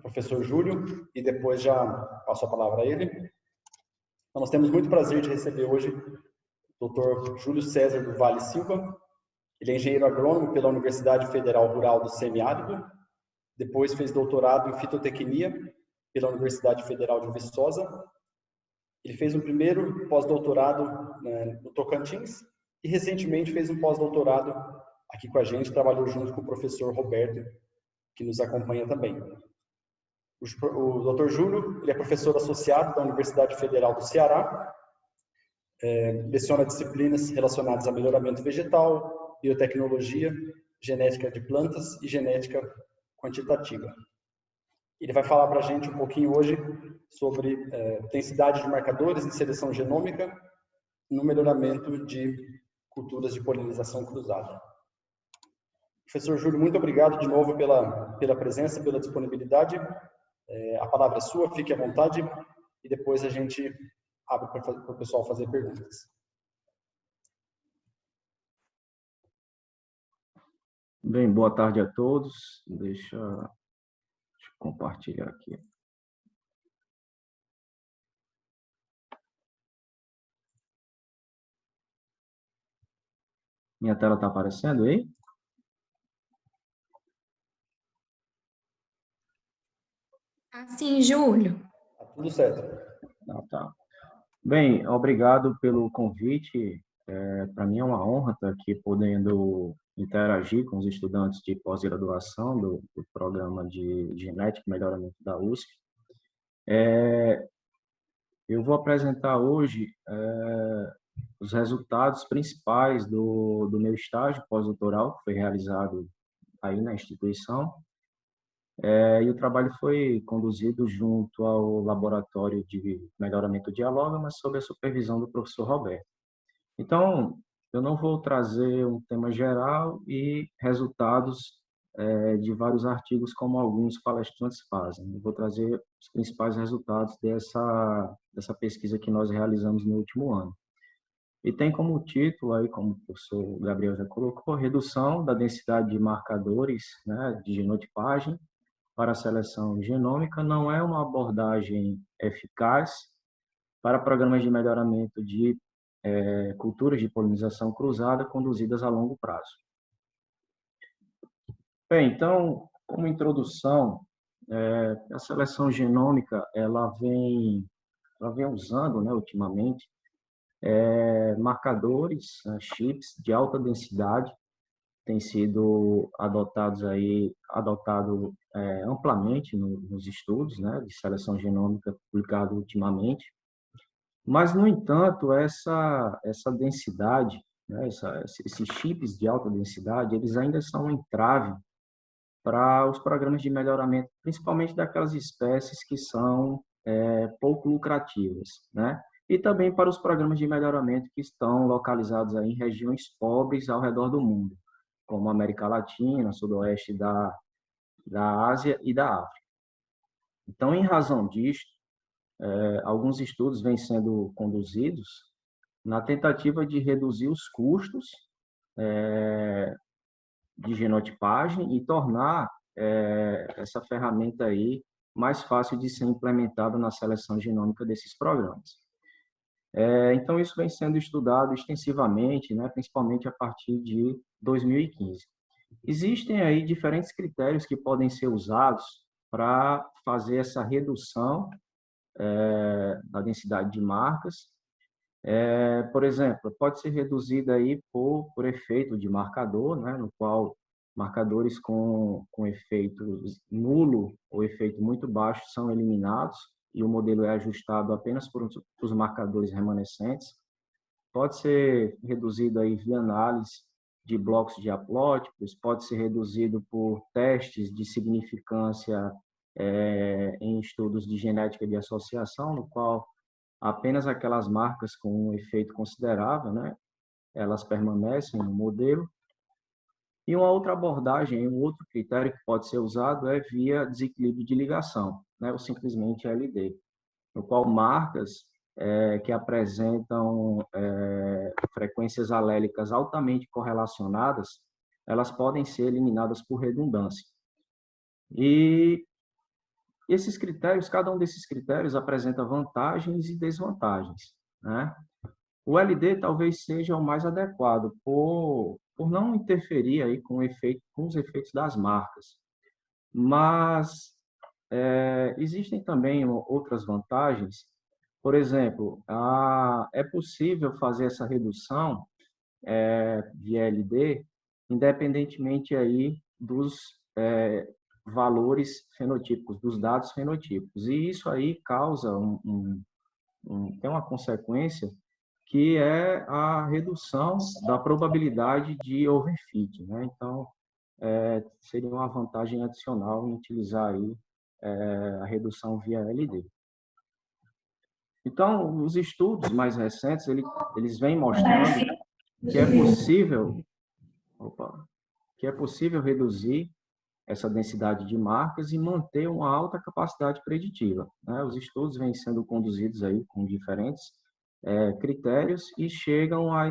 professor Júlio, e depois já passo a palavra a ele. Então, nós temos muito prazer de receber hoje o Dr. Júlio César do Vale Silva. Ele é engenheiro agrônomo pela Universidade Federal Rural do Semiárido, depois fez doutorado em fitotecnia pela Universidade Federal de Viçosa. Ele fez um primeiro pós-doutorado no Tocantins e recentemente fez um pós-doutorado aqui com a gente, trabalhou junto com o professor Roberto, que nos acompanha também. O Dr. Júlio, ele é professor associado da Universidade Federal do Ceará, leciona disciplinas relacionadas a melhoramento vegetal, biotecnologia, genética de plantas e genética quantitativa. Ele vai falar para a gente um pouquinho hoje sobre densidade de marcadores de seleção genômica no melhoramento de culturas de polinização cruzada. Professor Júlio, muito obrigado de novo pela presença, pela disponibilidade. A palavra é sua, fique à vontade e depois a gente abre para o pessoal fazer perguntas. Bem, boa tarde a todos. Deixa eu compartilhar aqui. Minha tela está aparecendo aí? Sim, Júlio. Tá tudo certo. Tá. Bem, obrigado pelo convite. Para mim é uma honra estar aqui podendo interagir com os estudantes de pós-graduação do programa de Genética e Melhoramento da USP. Eu vou apresentar hoje os resultados principais do meu estágio pós-doutoral, que foi realizado aí na instituição. E o trabalho foi conduzido junto ao Laboratório de Melhoramento Dialoga, mas sob a supervisão do professor Roberto. Então, eu não vou trazer um tema geral e resultados de vários artigos, como alguns palestrantes fazem. Eu vou trazer os principais resultados dessa pesquisa que nós realizamos no último ano. E tem como título, aí, como o professor Gabriel já colocou, redução da densidade de marcadores, né, de genotipagem para a seleção genômica não é uma abordagem eficaz para programas de melhoramento de culturas de polinização cruzada conduzidas a longo prazo. Bem, então, como introdução, a seleção genômica ela vem usando, né, ultimamente, marcadores, chips de alta densidade, têm sido adotado amplamente nos estudos, né, de seleção genômica publicados ultimamente. Mas, no entanto, essa densidade, né, esses chips de alta densidade, eles ainda são um entrave para os programas de melhoramento, principalmente daquelas espécies que são pouco lucrativas, né? E também para os programas de melhoramento que estão localizados aí em regiões pobres ao redor do mundo, como a América Latina, sudoeste da Ásia e da África. Então, em razão disto, alguns estudos vêm sendo conduzidos na tentativa de reduzir os custos de genotipagem e tornar essa ferramenta aí mais fácil de ser implementada na seleção genômica desses programas. Então, isso vem sendo estudado extensivamente, né, principalmente a partir de 2015. Existem aí diferentes critérios que podem ser usados para fazer essa redução da densidade de marcas. Por exemplo, pode ser reduzida aí por efeito de marcador, né, no qual marcadores com efeito nulo ou efeito muito baixo são eliminados e o modelo é ajustado apenas por os marcadores remanescentes. Pode ser reduzido aí via análise de blocos de haplótipos, pode ser reduzido por testes de significância em estudos de genética de associação, no qual apenas aquelas marcas com um efeito considerável, né, elas permanecem no modelo. E uma outra abordagem, um outro critério que pode ser usado é via desequilíbrio de ligação, né, ou simplesmente LD, no qual marcas que apresentam frequências alélicas altamente correlacionadas, elas podem ser eliminadas por redundância. E Esses critérios, cada um desses critérios apresenta vantagens e desvantagens, né? O LD talvez seja o mais adequado por não interferir aí com os efeitos das marcas. Mas existem também outras vantagens. Por exemplo, é possível fazer essa redução via LD, independentemente aí dos valores fenotípicos, dos dados fenotípicos. E isso aí causa tem uma consequência que é a redução da probabilidade de overfit, né? Então, seria uma vantagem adicional em utilizar aí a redução via LD. Então, os estudos mais recentes, eles vêm mostrando que é possível, que é possível reduzir essa densidade de marcas e manter uma alta capacidade preditiva, né? Os estudos vêm sendo conduzidos aí com diferentes critérios e chegam a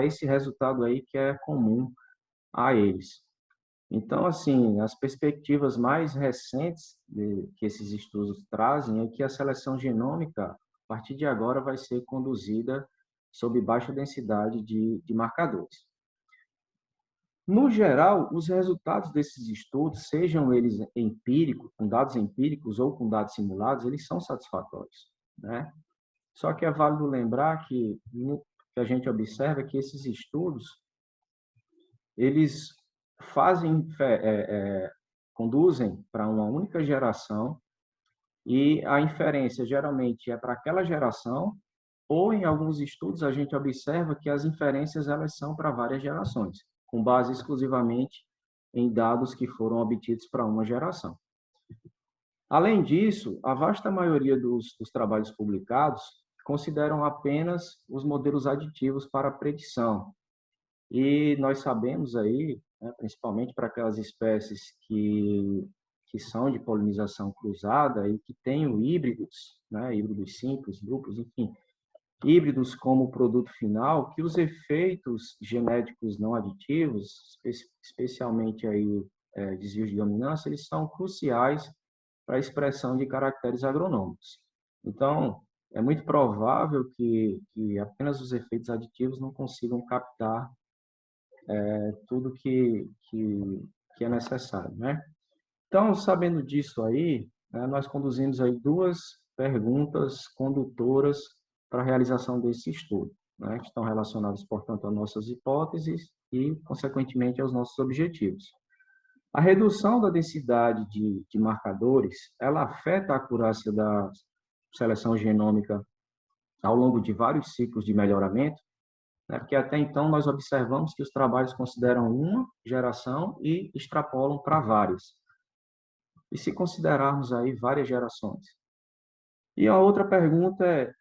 esse resultado aí que é comum a eles. Então, assim, as perspectivas mais recentes que esses estudos trazem é que a seleção genômica, a partir de agora, vai ser conduzida sob baixa densidade de marcadores. No geral, os resultados desses estudos, sejam eles empíricos, com dados empíricos ou com dados simulados, eles são satisfatórios, né? Só que é válido lembrar que a gente observa que esses estudos, eles conduzem para uma única geração e a inferência geralmente é para aquela geração, ou em alguns estudos a gente observa que as inferências elas são para várias gerações, com base exclusivamente em dados que foram obtidos para uma geração. Além disso, a vasta maioria dos trabalhos publicados consideram apenas os modelos aditivos para predição. E nós sabemos aí, né, principalmente para aquelas espécies que são de polinização cruzada e que tenham híbridos, né, híbridos simples, duplos, enfim, híbridos como produto final, que os efeitos genéticos não aditivos, especialmente aí desvios de dominância, eles são cruciais para a expressão de caracteres agronômicos. Então, é muito provável que apenas os efeitos aditivos não consigam captar tudo que é necessário, né? Então, sabendo disso aí, né, nós conduzimos aí duas perguntas condutoras para a realização desse estudo, né, que estão relacionadas, portanto, às nossas hipóteses e, consequentemente, aos nossos objetivos. A redução da densidade de marcadores, ela afeta a acurácia da seleção genômica ao longo de vários ciclos de melhoramento, né? Porque até então nós observamos que os trabalhos consideram uma geração e extrapolam para várias. E se considerarmos aí várias gerações? E a outra pergunta é,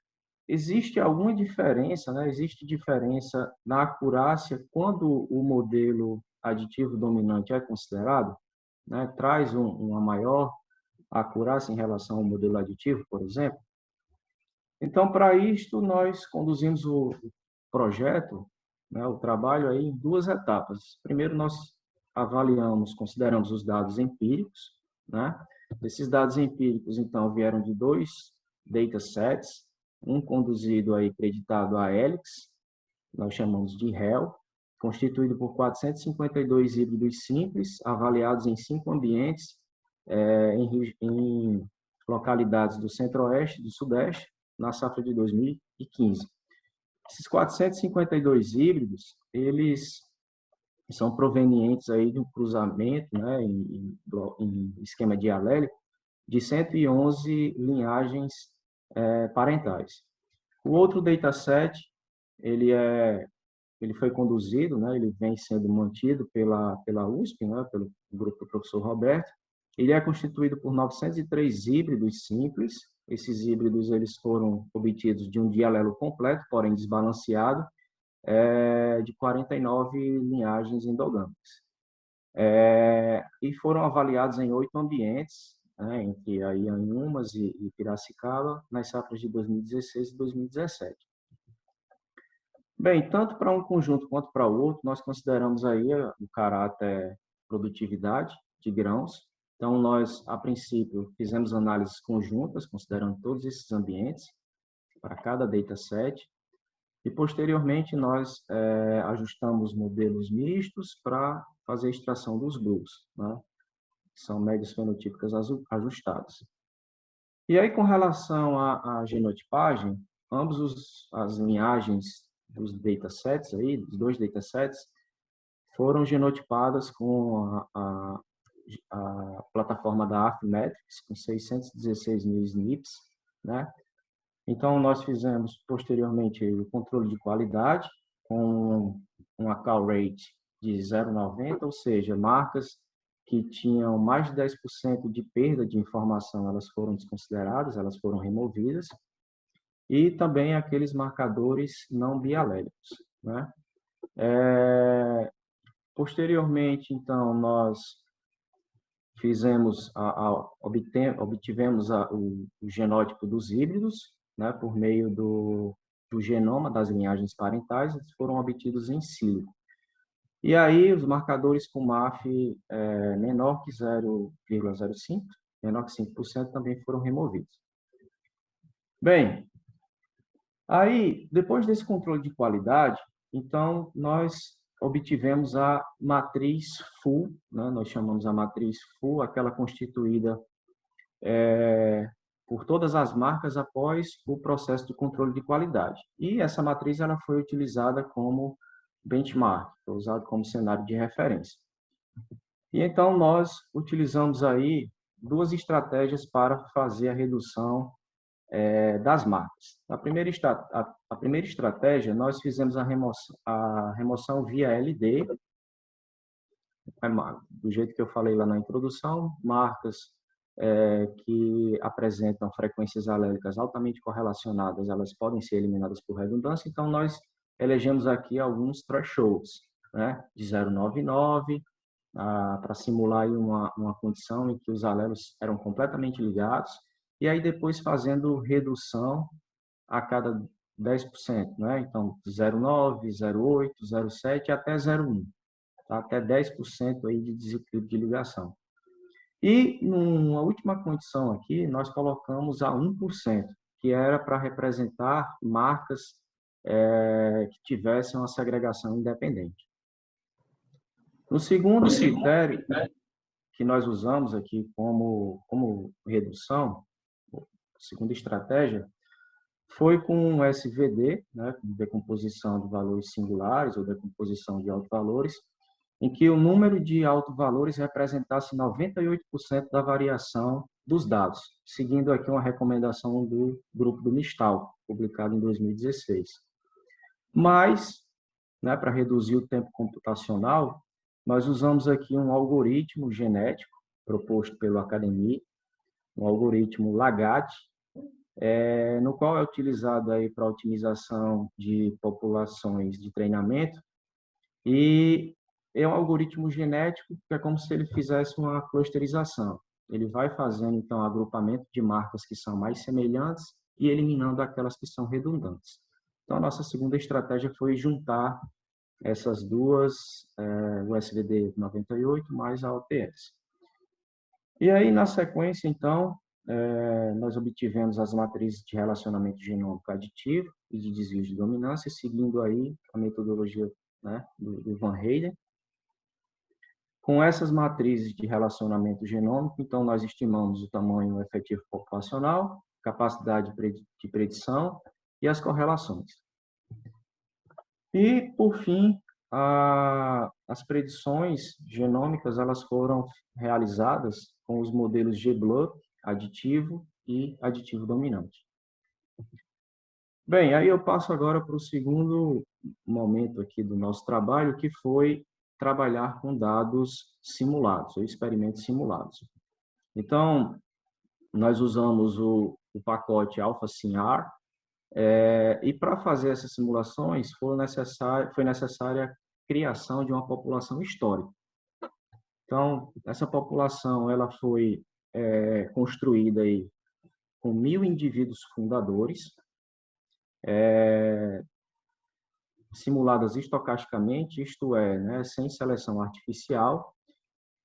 existe alguma diferença, né? Existe diferença na acurácia quando o modelo aditivo dominante é considerado, né? Traz uma maior acurácia em relação ao modelo aditivo, por exemplo? Então, para isto, nós conduzimos o projeto, né, o trabalho aí em duas etapas. Primeiro, nós avaliamos, consideramos os dados empíricos, né? Esses dados empíricos, então, vieram de dois datasets, um conduzido aí, acreditado a Helix, nós chamamos de HEL, constituído por 452 híbridos simples, avaliados em 5 ambientes, em localidades do Centro-Oeste e do Sudeste, na safra de 2015. Esses 452 híbridos, eles são provenientes aí de um cruzamento, né, em esquema dialélico, de 111 linhagens parentais. O outro dataset, ele foi conduzido, né, ele vem sendo mantido pela USP, né, pelo grupo do professor Roberto. Ele é constituído por 903 híbridos simples. Esses híbridos eles foram obtidos de um dialelo completo, porém desbalanceado, de 49 linhagens endogâmicas. E foram avaliados em 8 ambientes, né, entre aí Anhumas e Piracicaba, nas safras de 2016 e 2017. Bem, tanto para um conjunto quanto para o outro, nós consideramos aí o caráter produtividade de grãos, Então, nós, a princípio, fizemos análises conjuntas, considerando todos esses ambientes, para cada dataset, e, posteriormente, nós ajustamos modelos mistos para fazer a extração dos grupos, né? São médias fenotípicas ajustadas. E aí, com relação à genotipagem, as linhagens dos datasets aí, dos dois datasets, foram genotipadas com a plataforma da Affymetrix, com 616 mil SNPs, né? Então, nós fizemos, posteriormente, o controle de qualidade, com uma call rate de 0,90, ou seja, marcas que tinham mais de 10% de perda de informação, elas foram desconsideradas, elas foram removidas, e também aqueles marcadores não bialélicos, né? Posteriormente, então, nós fizemos obtivemos o genótipo dos híbridos, né, por meio do genoma das linhagens parentais, eles foram obtidos em sílico. E aí, os marcadores com MAF menor que 0,05, menor que 5%, também foram removidos. Bem, aí, depois desse controle de qualidade, então, nós obtivemos a matriz full, né? Nós chamamos a matriz full, aquela constituída por todas as marcas após o processo de controle de qualidade. E essa matriz ela foi utilizada como benchmark, foi usado como cenário de referência. E então nós utilizamos aí duas estratégias para fazer a redução das marcas. A primeira estratégia, nós fizemos a remoção via LD, do jeito que eu falei lá na introdução, marcas que apresentam frequências alélicas altamente correlacionadas, elas podem ser eliminadas por redundância, então nós elegemos aqui alguns thresholds, né, de 0,99, para simular aí uma condição em que os alelos eram completamente ligados, e aí depois fazendo redução a cada 10%, né? Então, 0,9, 0,8, 0,7 até 0,1, tá? Até 10% aí de desequilíbrio de ligação. E, numa última condição aqui, nós colocamos a 1%, que era para representar marcas que tivessem uma segregação independente. No segundo critério que nós usamos aqui como redução, segunda estratégia, foi com o SVD, né, decomposição de valores singulares ou decomposição de autovalores, em que o número de autovalores representasse 98% da variação dos dados, seguindo aqui uma recomendação do grupo do Mistal, publicado em 2016. Mas, né, para reduzir o tempo computacional, nós usamos aqui um algoritmo genético proposto pelo Academy, um algoritmo LAGAT, no qual é utilizado aí para otimização de populações de treinamento, e é um algoritmo genético que é como se ele fizesse uma clusterização. Ele vai fazendo, então, agrupamento de marcas que são mais semelhantes e eliminando aquelas que são redundantes. Então, a nossa segunda estratégia foi juntar essas duas, o SVD 98 mais a OPS. E aí, na sequência, então, nós obtivemos as matrizes de relacionamento genômico aditivo e de desvio de dominância, seguindo aí a metodologia, né, do Van Heyden. Com essas matrizes de relacionamento genômico, então, nós estimamos o tamanho efetivo populacional, capacidade de predição e as correlações. E, por fim, as predições genômicas elas foram realizadas com os modelos GBLUP, aditivo e aditivo dominante. Bem, aí eu passo agora para o segundo momento aqui do nosso trabalho, que foi trabalhar com dados simulados, ou experimentos simulados. Então, nós usamos o pacote AlphaSynR, e para fazer essas simulações foi necessária a criação de uma população histórica. Então, essa população ela foi construída aí com 1.000 indivíduos fundadores, simuladas estocasticamente, isto é, né, sem seleção artificial,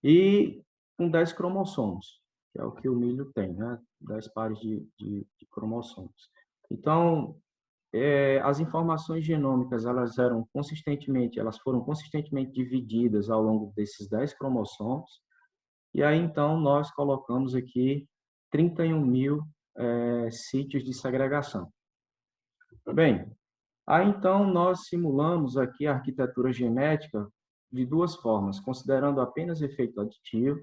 e com 10 cromossomos, que é o que o milho tem, né? 10 pares de cromossomos. Então, as informações genômicas, elas foram consistentemente divididas ao longo desses 10 cromossomos, e aí, então, nós colocamos aqui 31 mil sítios de segregação. Bem, aí, então, nós simulamos aqui a arquitetura genética de duas formas, considerando apenas efeito aditivo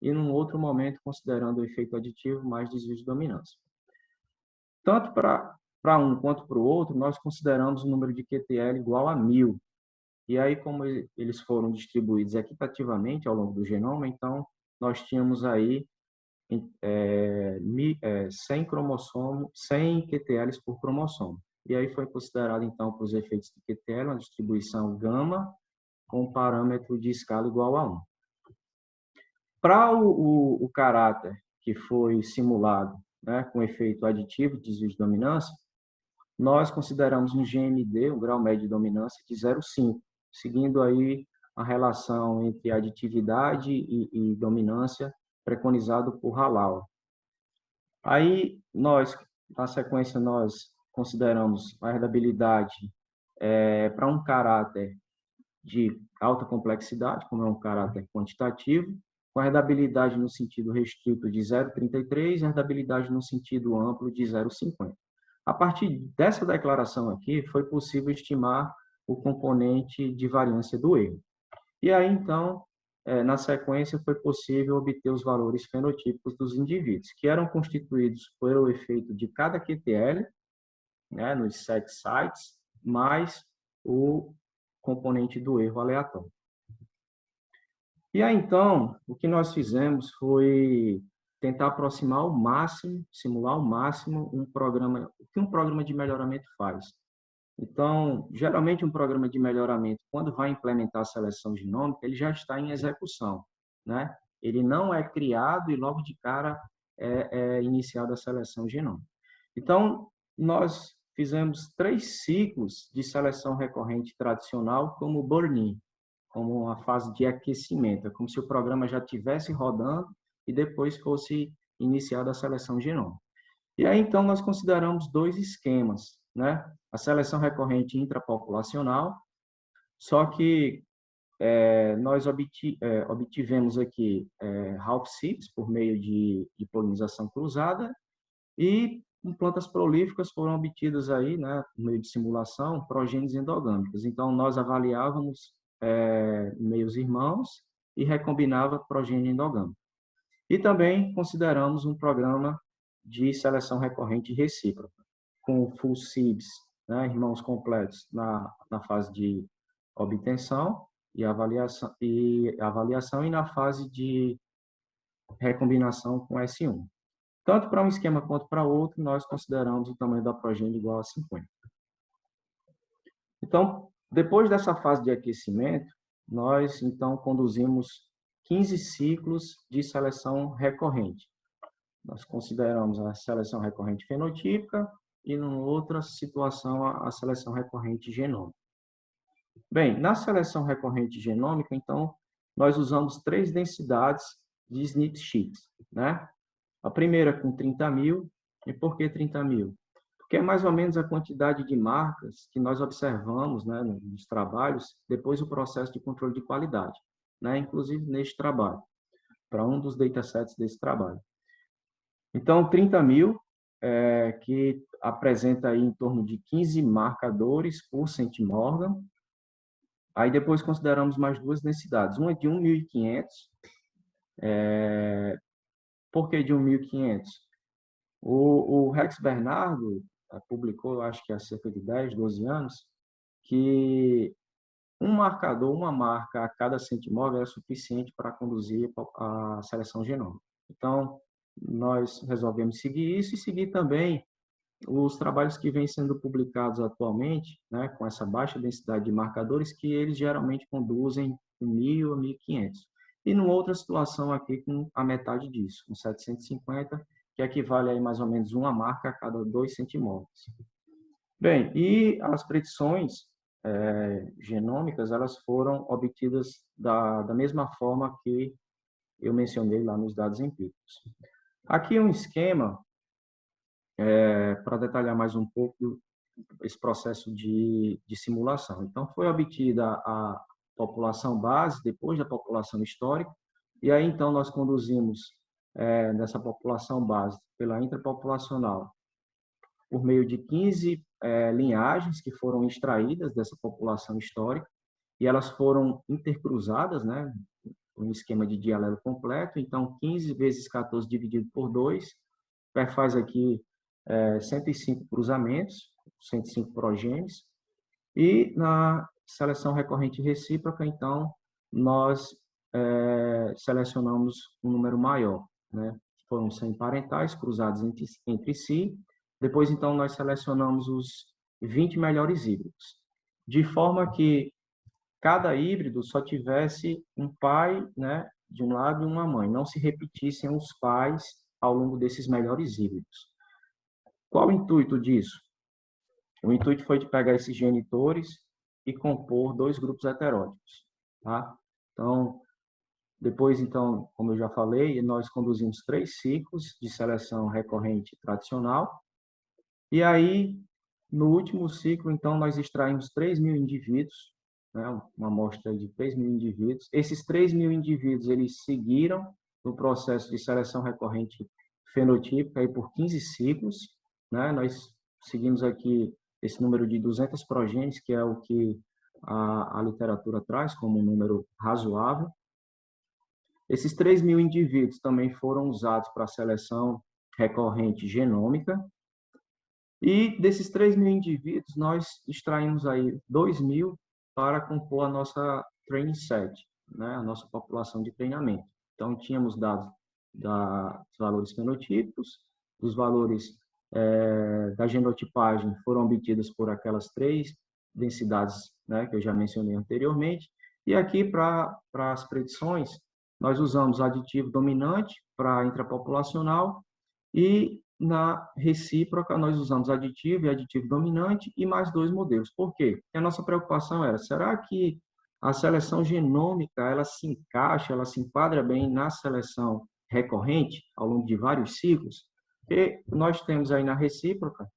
e, num outro momento, considerando o efeito aditivo mais desvio de dominância. Tanto para um quanto para o outro, nós consideramos o número de QTL igual a 1000. E aí, como eles foram distribuídos equitativamente ao longo do genoma, então, nós tínhamos aí 100 cromossomos, 100 QTLs por cromossomo. E aí foi considerado, então, para os efeitos de QTL, uma distribuição gama com um parâmetro de escala igual a 1. Para o caráter que foi simulado, né, com efeito aditivo, desvio de dominância, nós consideramos um GMD, um grau médio de dominância, de 0,5, seguindo aí a relação entre aditividade e dominância preconizado por Halal. Aí, na sequência, nós consideramos a herdabilidade para um caráter de alta complexidade, como é um caráter quantitativo, com a herdabilidade no sentido restrito de 0,33 e a herdabilidade no sentido amplo de 0,50. A partir dessa declaração aqui, foi possível estimar o componente de variância do erro. E aí, então, na sequência, foi possível obter os valores fenotípicos dos indivíduos, que eram constituídos pelo efeito de cada QTL, né, nos 7 sites, mais o componente do erro aleatório. E aí, então, o que nós fizemos foi tentar aproximar ao máximo, simular ao máximo o que um programa de melhoramento faz. Então, geralmente um programa de melhoramento, quando vai implementar a seleção genômica, ele já está em execução, né? Ele não é criado e logo de cara é iniciada a seleção genômica. Então, nós fizemos 3 ciclos de seleção recorrente tradicional como burn-in, como uma fase de aquecimento, é como se o programa já estivesse rodando e depois fosse iniciada a seleção genômica. E aí, então, nós consideramos 2 esquemas, né? A seleção recorrente intrapopulacional, só que nós obtivemos aqui Ralph seeds por meio de polinização cruzada e em plantas prolíficas foram obtidas aí, né, por meio de simulação, progênies endogâmicas. Então, nós avaliávamos meios irmãos e recombinava progênie endogâmica. E também consideramos um programa de seleção recorrente recíproca, com full seeds, né, irmãos completos na fase de obtenção e avaliação e na fase de recombinação com S1. Tanto para um esquema quanto para outro, nós consideramos o tamanho da progênie igual a 50. Então, depois dessa fase de aquecimento, nós, então, conduzimos 15 ciclos de seleção recorrente. Nós consideramos a seleção recorrente fenotípica e, em outra situação, a seleção recorrente genômica. Bem, na seleção recorrente genômica, então, nós usamos 3 densidades de SNP sheets, né? A primeira com 30.000. E por que 30.000? Porque é mais ou menos a quantidade de marcas que nós observamos, né, nos trabalhos, depois do processo de controle de qualidade, né? Inclusive neste trabalho, para um dos datasets desse trabalho. Então, 30.000, que apresenta aí em torno de 15 marcadores por centimorgan. Aí depois consideramos mais 2 densidades, uma de 1.500. Por que de 1.500? O Rex Bernardo publicou, acho que há cerca de 10, 12 anos, que um marcador, uma marca a cada centimorgan é suficiente para conduzir a seleção genômica. Então, nós resolvemos seguir isso e seguir também os trabalhos que vêm sendo publicados atualmente, né, com essa baixa densidade de marcadores, que eles geralmente conduzem 1.000 a 1.500. E numa outra situação aqui com a metade disso, com 750, que equivale a mais ou menos uma marca a cada 2 centimorgans. Bem, e as predições genômicas, elas foram obtidas da mesma forma que eu mencionei lá nos dados empíricos. Aqui um esquema para detalhar mais um pouco esse processo de simulação. Então, foi obtida a população base, depois da população histórica, e aí, então, nós conduzimos nessa população base pela intrapopulacional por meio de 15 linhagens que foram extraídas dessa população histórica, e elas foram intercruzadas, né, um esquema de dialelo completo. Então, 15 vezes 14 dividido por 2, faz aqui 105 cruzamentos, 105 progênies, e na seleção recorrente recíproca, então, nós selecionamos um número maior, né? Foram 100 parentais cruzados entre si. Depois, então, nós selecionamos os 20 melhores híbridos, de forma que cada híbrido só tivesse um pai, né, de um lado e uma mãe, não se repetissem os pais ao longo desses melhores híbridos. Qual o intuito disso? O intuito foi de pegar esses genitores e compor 2 grupos heterótipos, tá? Então, depois, então, como eu já falei, nós conduzimos 3 ciclos de seleção recorrente tradicional, e aí, no último ciclo, então, nós extraímos 3.000 indivíduos, né, uma amostra de 3.000 indivíduos. Esses 3.000 indivíduos, eles seguiram no processo de seleção recorrente fenotípica aí por 15 ciclos, né? Nós seguimos aqui esse número de 200 progênies, que é o que a literatura traz como um número razoável. Esses 3.000 indivíduos também foram usados para a seleção recorrente genômica, e desses 3.000 indivíduos, nós extraímos aí 2.000 para compor a nossa training set, né? A nossa população de treinamento. Então, tínhamos dados dos valores fenotípicos, dos valores da genotipagem foram obtidos por aquelas 3 densidades, né, que eu já mencionei anteriormente. E aqui, para as predições, nós usamos aditivo dominante para intrapopulacional, e na recíproca nós usamos aditivo e aditivo dominante e mais 2 modelos. Por quê? Porque a nossa preocupação era, será que a seleção genômica ela se encaixa, ela se enquadra bem na seleção recorrente ao longo de vários ciclos? E nós temos aí na recíproca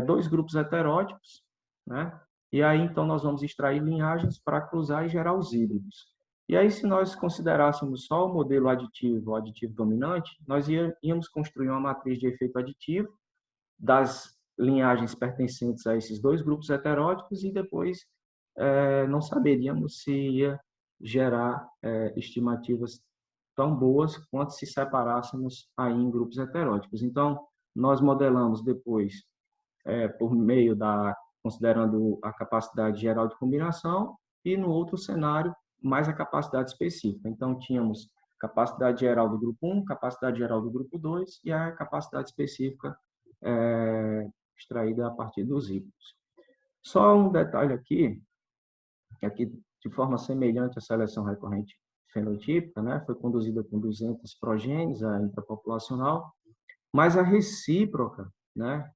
2 grupos heterótipos, né? E aí então nós vamos extrair linhagens para cruzar e gerar os híbridos. E aí, se nós considerássemos só o modelo aditivo, o aditivo dominante, nós íamos construir uma matriz de efeito aditivo das linhagens pertencentes a esses 2 grupos heterótipos, e depois não saberíamos se ia gerar estimativas tão boas quanto se separássemos aí em grupos heterótipos. Então, nós modelamos depois, por meio considerando a capacidade geral de combinação, e no outro cenário, mais a capacidade específica. Então, tínhamos capacidade geral do grupo 1, capacidade geral do grupo 2 e a capacidade específica extraída a partir dos híbridos. Só um detalhe aqui de forma semelhante à seleção recorrente fenotípica, né, foi conduzida com 200 progênies, a intrapopulacional, mas a recíproca, né,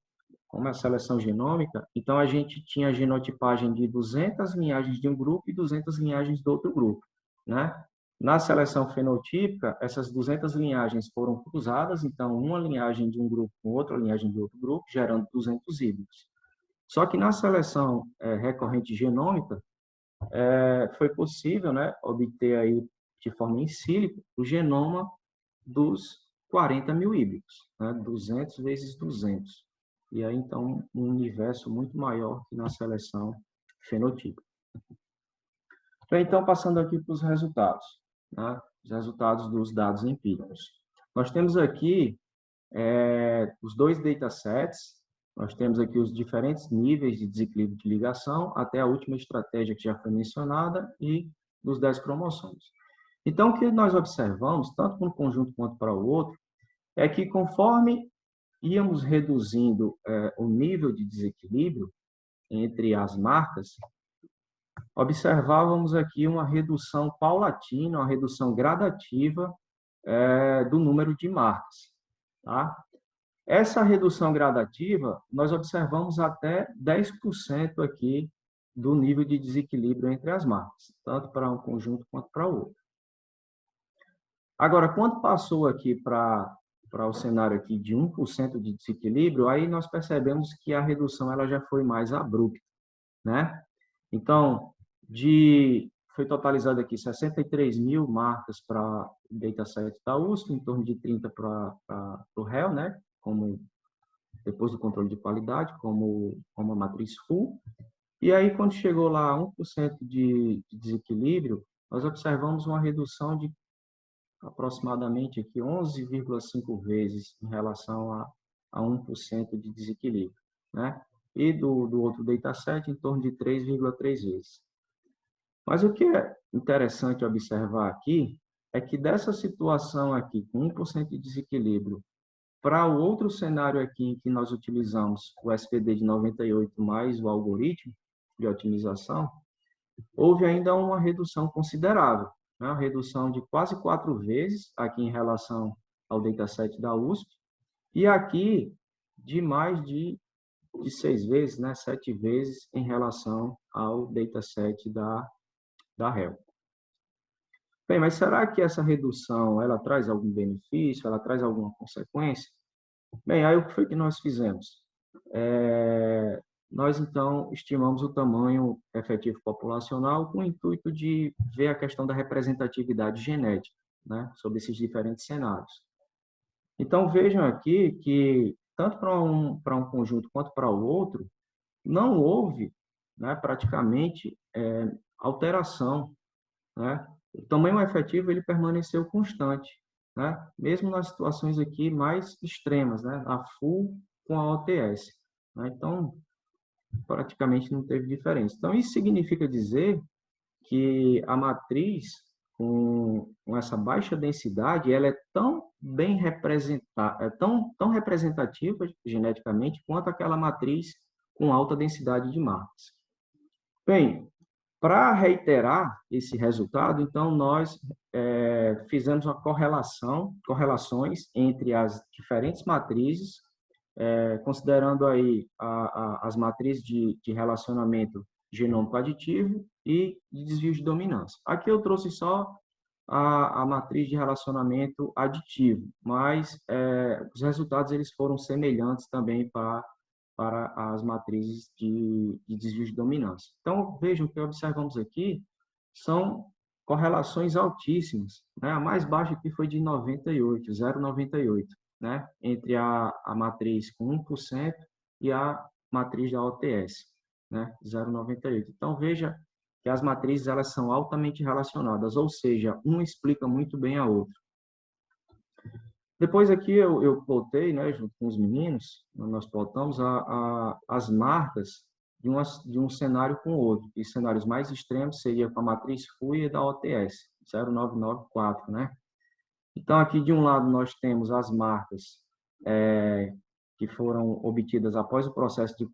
como é a seleção genômica, então a gente tinha a genotipagem de 200 linhagens de um grupo e 200 linhagens do outro grupo, né? Na seleção fenotípica, essas 200 linhagens foram cruzadas, então uma linhagem de um grupo com outra linhagem de outro grupo, gerando 200 híbridos. Só que na seleção recorrente genômica, foi possível, né, obter aí de forma in silico o genoma dos 40.000 híbridos, né? 200 vezes 200. E aí, então, um universo muito maior que na seleção fenotípica. Então, passando aqui para os resultados, né? Os resultados dos dados empíricos. Nós temos aqui os 2 datasets, nós temos aqui os diferentes níveis de desequilíbrio de ligação, até a última estratégia que já foi mencionada, e dos 10 cromossomos. Então, o que nós observamos, tanto para um conjunto quanto para o outro, é que conforme íamos reduzindo o nível de desequilíbrio entre as marcas, observávamos aqui uma redução paulatina, uma redução gradativa do número de marcas, tá? Essa redução gradativa, nós observamos até 10% aqui do nível de desequilíbrio entre as marcas, tanto para um conjunto quanto para o outro. Agora, quando passou aqui para o cenário aqui de 1% de desequilíbrio, aí nós percebemos que a redução ela já foi mais abrupta, né? Então, foi totalizado aqui 63 mil marcas para o dataset da USP, em torno de 30 para o réu, né? Como depois do controle de qualidade, como a matriz full. E aí, quando chegou lá a 1% de desequilíbrio, nós observamos uma redução de aproximadamente aqui 11,5 vezes em relação a 1% de desequilíbrio, né? E do outro dataset, em torno de 3,3 vezes. Mas o que é interessante observar aqui é que dessa situação aqui, com 1% de desequilíbrio, para o outro cenário aqui em que nós utilizamos o SPD de 98 mais o algoritmo de otimização, houve ainda uma redução considerável, né? Uma redução de quase 4 vezes aqui em relação ao dataset da USP, e aqui de mais de 6 vezes, né? 7 vezes em relação ao dataset da réu. Bem, mas será que essa redução ela traz algum benefício, ela traz alguma consequência? Bem, aí o que foi que nós fizemos? Nós, então, estimamos o tamanho efetivo populacional com o intuito de ver a questão da representatividade genética, né, sobre esses diferentes cenários. Então, vejam aqui que, tanto para um conjunto quanto para o outro, não houve, né, praticamente alteração, né? O tamanho efetivo ele permaneceu constante, né? Mesmo nas situações aqui mais extremas, né? A full com a OTS, né? Então, praticamente não teve diferença. Então, isso significa dizer que a matriz com essa baixa densidade, ela é tão bem representada, tão representativa geneticamente quanto aquela matriz com alta densidade de marcas. Bem, para reiterar esse resultado, então, nós fizemos uma correlações entre as diferentes matrizes, considerando aí as matrizes de relacionamento genômico aditivo e de desvio de dominância. Aqui eu trouxe só a matriz de relacionamento aditivo, mas os resultados eles foram semelhantes também para as matrizes de desvio de dominância. Então, vejam, o que observamos aqui são correlações altíssimas, né? A mais baixa aqui foi de 98, 0,98, né? Entre a matriz com 1% e a matriz da OTS, né? 0,98. Então, veja que as matrizes elas são altamente relacionadas, ou seja, uma explica muito bem a outra. Depois aqui eu plotei, né, junto com os meninos, nós plotamos as marcas de um cenário com o outro. E cenários mais extremos seria com a matriz FUI e da OTS, 0,994, né? Então, aqui de um lado nós temos as marcas que foram obtidas após o processo de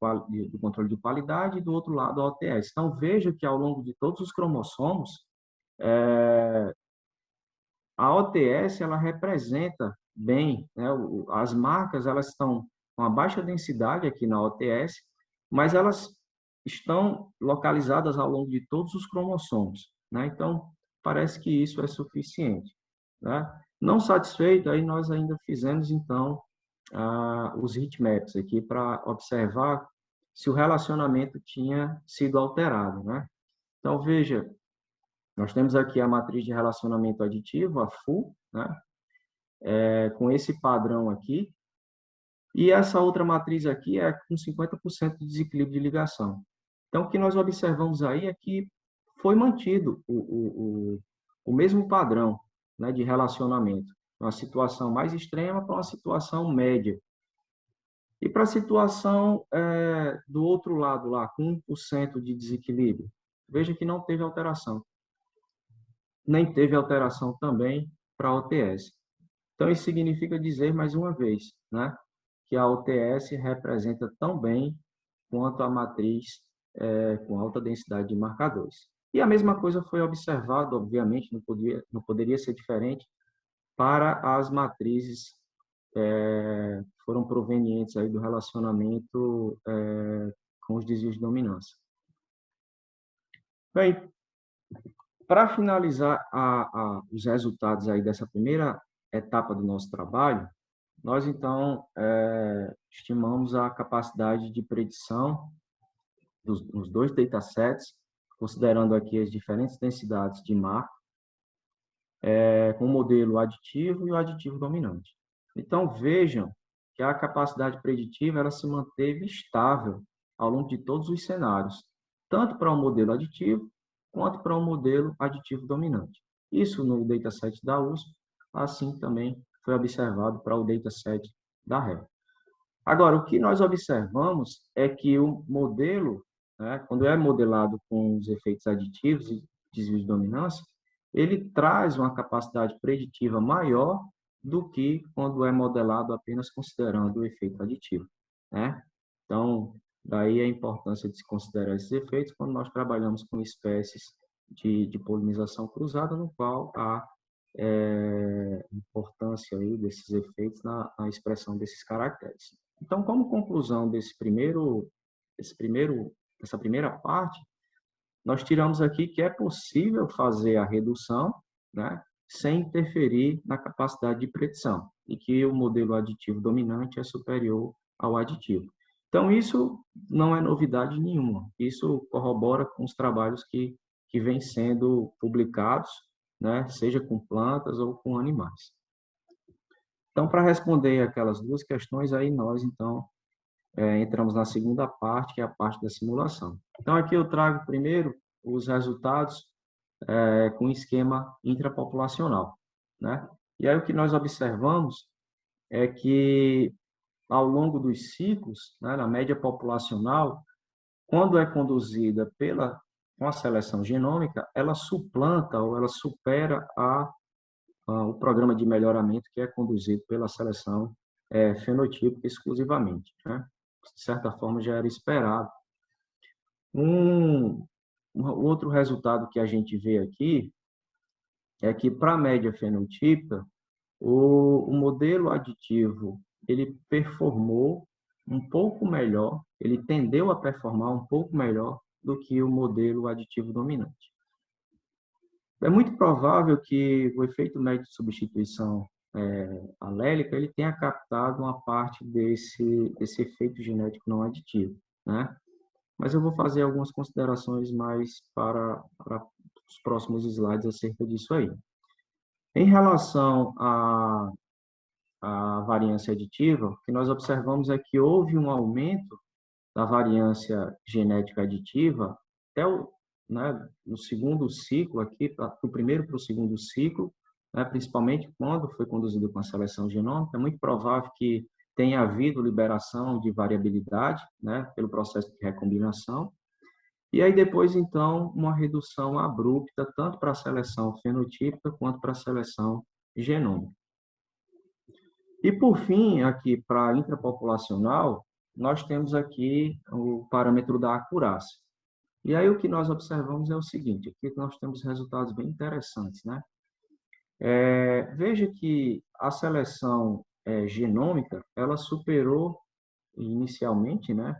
controle de qualidade e do outro lado a OTS. Então, veja que ao longo de todos os cromossomos, a OTS ela representa bem, né? As marcas elas estão com a baixa densidade aqui na OTS, mas elas estão localizadas ao longo de todos os cromossomos, né? Então, parece que isso é suficiente, né? Não satisfeito, aí nós ainda fizemos, então, os heatmaps aqui para observar se o relacionamento tinha sido alterado, né? Então, veja, nós temos aqui a matriz de relacionamento aditivo, a FU, né? Com esse padrão aqui, e essa outra matriz aqui é com 50% de desequilíbrio de ligação. Então, o que nós observamos aí é que foi mantido o mesmo padrão, né, de relacionamento, uma situação mais extrema para uma situação média. E para a situação do outro lado, lá, com 1% de desequilíbrio, veja que não teve alteração. Nem teve alteração também para a OTS. Então, isso significa dizer, mais uma vez, né, que a OTS representa tão bem quanto a matriz com alta densidade de marcadores. E a mesma coisa foi observada, obviamente, não poderia ser diferente, para as matrizes que foram provenientes aí do relacionamento com os desvios de dominância. Bem, para finalizar os resultados aí dessa primeira etapa do nosso trabalho, nós, então, estimamos a capacidade de predição nos dois datasets, considerando aqui as diferentes densidades de marca, com o modelo aditivo e o aditivo dominante. Então, vejam que a capacidade preditiva ela se manteve estável ao longo de todos os cenários, tanto para o modelo aditivo quanto para o modelo aditivo dominante. Isso no dataset da USP, assim também foi observado para o dataset da RE. Agora, o que nós observamos é que o modelo, né, quando é modelado com os efeitos aditivos e desvios de dominância, ele traz uma capacidade preditiva maior do que quando é modelado apenas considerando o efeito aditivo, né? Então, daí a importância de se considerar esses efeitos quando nós trabalhamos com espécies de polinização cruzada, no qual há importância aí desses efeitos na expressão desses caracteres. Então, como conclusão dessa primeira parte, nós tiramos aqui que é possível fazer a redução, né, sem interferir na capacidade de predição, e que o modelo aditivo dominante é superior ao aditivo. Então, isso não é novidade nenhuma. Isso corrobora com os trabalhos que vêm sendo publicados, né, seja com plantas ou com animais. Então, para responder aquelas duas questões, aí nós, então, entramos na segunda parte, que é a parte da simulação. Então, aqui eu trago primeiro os resultados com esquema intrapopulacional, né? E aí o que nós observamos é que, ao longo dos ciclos, né, na média populacional, quando é conduzida com a seleção genômica, ela suplanta ou ela supera o programa de melhoramento que é conduzido pela seleção fenotípica exclusivamente, né? De certa forma, já era esperado. Um outro resultado que a gente vê aqui é que, para a média fenotípica, o modelo aditivo ele performou um pouco melhor, ele tendeu a performar um pouco melhor do que o modelo aditivo dominante. É muito provável que o efeito médio de substituição alélica ele tenha captado uma parte desse efeito genético não aditivo, né? Mas eu vou fazer algumas considerações mais para os próximos slides acerca disso aí. Em relação à variância aditiva, o que nós observamos é que houve um aumento da variância genética aditiva até no segundo ciclo, aqui, do primeiro para o segundo ciclo, né, principalmente quando foi conduzido com a seleção genômica. É muito provável que tenha havido liberação de variabilidade, né, pelo processo de recombinação. E aí depois, então, uma redução abrupta, tanto para a seleção fenotípica quanto para a seleção genômica. E, por fim, aqui para a intrapopulacional, nós temos aqui o parâmetro da acurácia. E aí o que nós observamos é o seguinte, aqui nós temos resultados bem interessantes, né? Veja que a seleção genômica, ela superou inicialmente, né,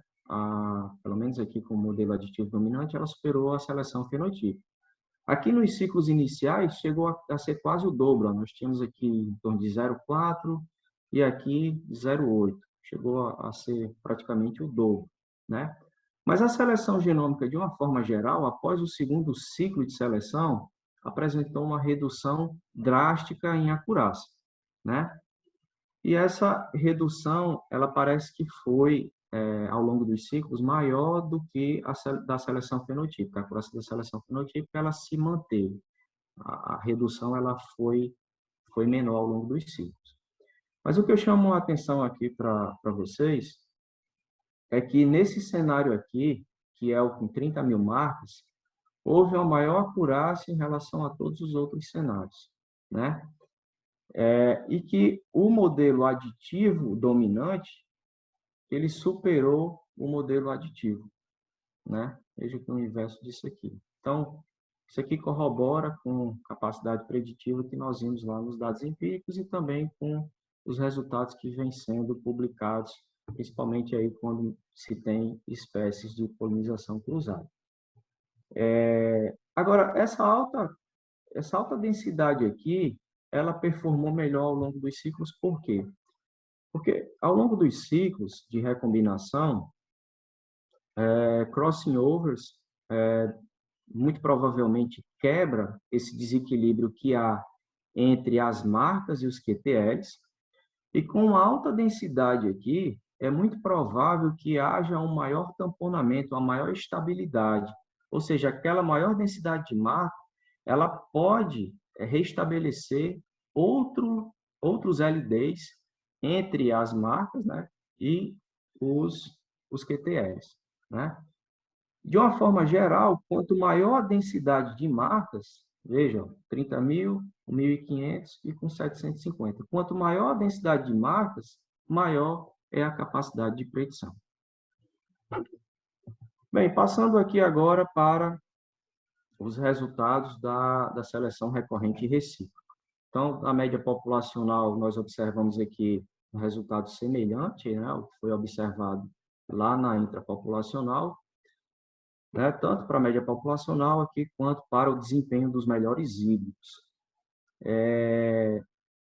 pelo menos aqui com o modelo aditivo dominante, ela superou a seleção fenotípica. Aqui nos ciclos iniciais chegou a ser quase o dobro, ó. Nós tínhamos aqui em torno de 0,4 e aqui 0,8. Chegou a ser praticamente o dobro, né? Mas a seleção genômica, de uma forma geral, após o segundo ciclo de seleção, apresentou uma redução drástica em acurácia, né? E essa redução, ela parece que foi, ao longo dos ciclos, maior do que a da seleção fenotípica. A acurácia da seleção fenotípica, ela se manteve. A redução, ela foi menor ao longo dos ciclos. Mas o que eu chamo a atenção aqui para vocês é que nesse cenário aqui, que é o com 30 mil marcas, houve uma maior acurácia em relação a todos os outros cenários, né? E que o modelo aditivo dominante, ele superou o modelo aditivo, né? Veja que é o inverso disso aqui. Então, isso aqui corrobora com a capacidade preditiva que nós vimos lá nos dados empíricos e também com os resultados que vêm sendo publicados, principalmente aí quando se tem espécies de polinização cruzada. Agora, essa alta essa alta densidade aqui, ela performou melhor ao longo dos ciclos, por quê? Porque ao longo dos ciclos de recombinação, crossing overs muito provavelmente quebra esse desequilíbrio que há entre as marcas e os QTLs, e com alta densidade aqui, é muito provável que haja um maior tamponamento, uma maior estabilidade, ou seja, aquela maior densidade de marca, ela pode restabelecer outros LDs entre as marcas, né, e os QTLs, né? De uma forma geral, quanto maior a densidade de marcas, vejam, 30.000, 1.500 e com 750. Quanto maior a densidade de marcas, maior é a capacidade de predição. Bem, passando aqui agora para os resultados da seleção recorrente e recíproca. Então, a média populacional, nós observamos aqui um resultado semelhante, né, ao que foi observado lá na intrapopulacional, né, tanto para a média populacional aqui, quanto para o desempenho dos melhores híbridos.